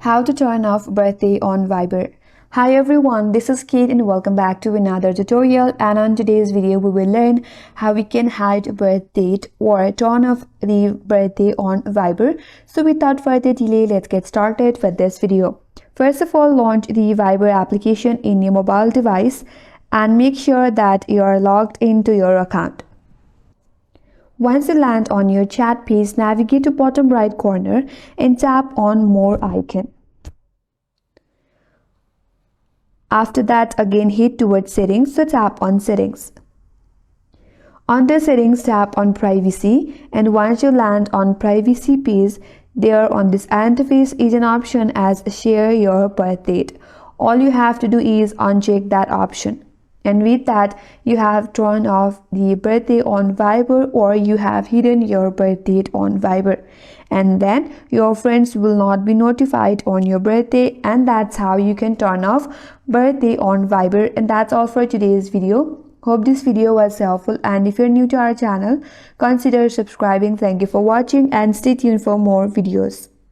How to turn off birthday on Viber. Hi everyone, this is Kate and welcome back to another tutorial, and on today's video we will learn how we can hide a birth date or turn off the birthday on Viber. So without further delay, let's get started with this video. First of all, launch the Viber application in your mobile device and make sure that you are logged into your account. Once you land on your chat page, navigate to bottom right corner and tap on More icon. After that, again head towards Settings, so tap on Settings. Under Settings, tap on Privacy, and once you land on Privacy page, there on this interface is an option as Share Your Birth Date. All you have to do is uncheck that option. And with that, you have turned off the birthday on Viber, or you have hidden your birth date on Viber. And then your friends will not be notified on your birthday, and that's how you can turn off birthday on Viber. And that's all for today's video. Hope this video was helpful, and if you're new to our channel, consider subscribing. Thank you for watching and stay tuned for more videos.